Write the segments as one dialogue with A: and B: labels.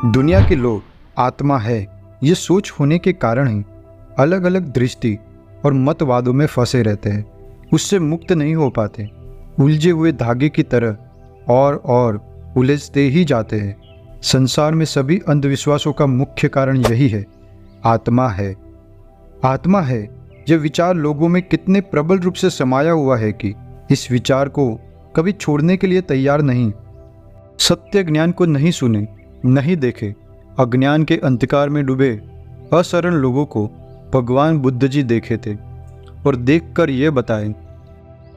A: दुनिया के लोग आत्मा है ये सोच होने के कारण ही अलग अलग दृष्टि और मतवादों में फंसे रहते हैं, उससे मुक्त नहीं हो पाते, उलझे हुए धागे की तरह और उलझते ही जाते हैं। संसार में सभी अंधविश्वासों का मुख्य कारण यही है, आत्मा है। आत्मा है यह विचार लोगों में कितने प्रबल रूप से समाया हुआ है कि इस विचार को कभी छोड़ने के लिए तैयार नहीं। सत्य ज्ञान को नहीं सुने, नहीं देखे, अज्ञान के अंधकार में डूबे असरण लोगों को भगवान बुद्ध जी देखे थे और देखकर ये बताए,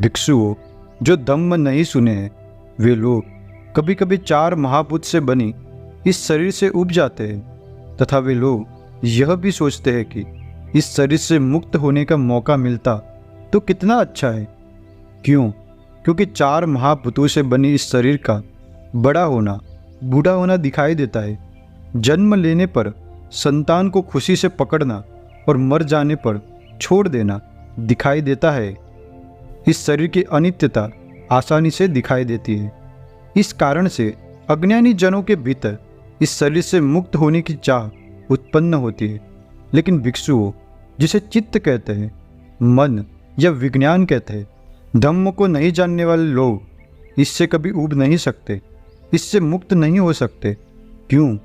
A: भिक्षुओं जो धम्म नहीं सुने हैं वे लोग कभी कभी 4 महाभूत से बनी इस शरीर से उब जाते हैं तथा वे लोग यह भी सोचते हैं कि इस शरीर से मुक्त होने का मौका मिलता तो कितना अच्छा है। क्यों? क्योंकि 4 महाभूतों से बनी इस शरीर का बड़ा होना, बूढ़ा होना दिखाई देता है। जन्म लेने पर संतान को खुशी से पकड़ना और मर जाने पर छोड़ देना दिखाई देता है। इस शरीर की अनित्यता आसानी से दिखाई देती है। इस कारण से अज्ञानी जनों के भीतर इस शरीर से मुक्त होने की चाह उत्पन्न होती है। लेकिन भिक्षुओं जिसे चित्त कहते हैं, मन या विज्ञान कहते हैं, धम्म को नहीं जानने वाले लोग इससे कभी उब नहीं सकते, इससे मुक्त नहीं हो सकते। क्यों?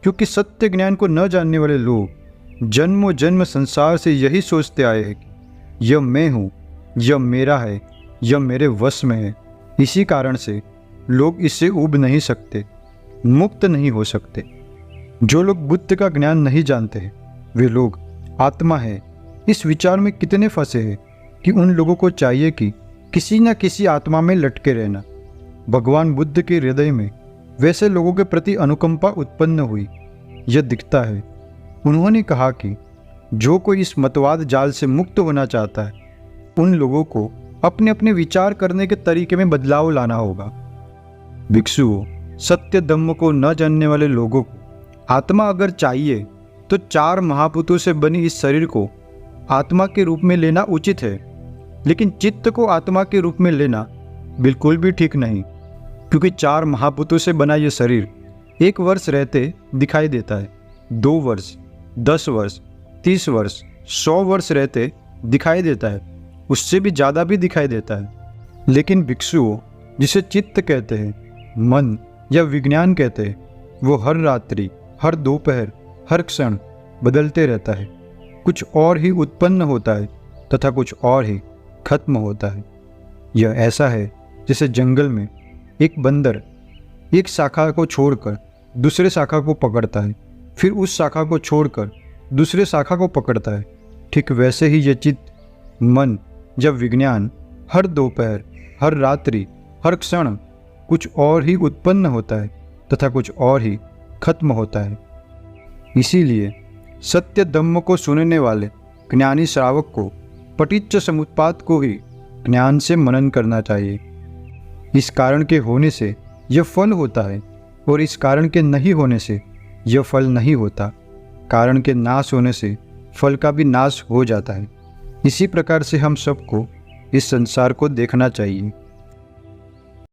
A: क्योंकि सत्य ज्ञान को न जानने वाले लोग जन्मों जन्म संसार से यही सोचते आए हैं कि यह मैं हूँ, यह मेरा है, यह मेरे वश में है। इसी कारण से लोग इससे उब नहीं सकते, मुक्त नहीं हो सकते। जो लोग बुद्ध का ज्ञान नहीं जानते हैं वे लोग आत्मा है इस विचार में कितने फंसे हैं कि उन लोगों को चाहिए कि किसी न किसी आत्मा में लटके रहना। भगवान बुद्ध के हृदय में वैसे लोगों के प्रति अनुकंपा उत्पन्न हुई, यह दिखता है। उन्होंने कहा कि जो कोई इस मतवाद जाल से मुक्त होना चाहता है उन लोगों को अपने अपने विचार करने के तरीके में बदलाव लाना होगा। भिक्षुओं सत्य धम्म को न जानने वाले लोगों को आत्मा अगर चाहिए तो 4 महाभूतों से बनी इस शरीर को आत्मा के रूप में लेना उचित है, लेकिन चित्त को आत्मा के रूप में लेना बिल्कुल भी ठीक नहीं। क्योंकि 4 महाभूतों से बना यह शरीर 1 वर्ष रहते दिखाई देता है, 2 वर्ष, 10 वर्ष, 30 वर्ष, 100 वर्ष रहते दिखाई देता है, उससे भी ज़्यादा भी दिखाई देता है। लेकिन भिक्षुओं जिसे चित्त कहते हैं, मन या विज्ञान कहते हैं, वो हर रात्रि, हर दोपहर, हर क्षण बदलते रहता है। कुछ और ही उत्पन्न होता है तथा कुछ और ही खत्म होता है। यह ऐसा है जैसे जंगल में एक बंदर एक शाखा को छोड़कर दूसरे शाखा को पकड़ता है, फिर उस शाखा को छोड़कर दूसरे शाखा को पकड़ता है। ठीक वैसे ही यह चित्त, मन या विज्ञान हर दोपहर, हर रात्रि, हर क्षण कुछ और ही उत्पन्न होता है तथा कुछ और ही खत्म होता है। इसीलिए सत्य धम्म को सुनने वाले ज्ञानी श्रावक को पटिच्च समुत्पाद को ही ज्ञान से मनन करना चाहिए। इस कारण के होने से यह फल होता है और इस कारण के नहीं होने से यह फल नहीं होता। कारण के नाश होने से फल का भी नाश हो जाता है। इसी प्रकार से हम सबको इस संसार को देखना चाहिए।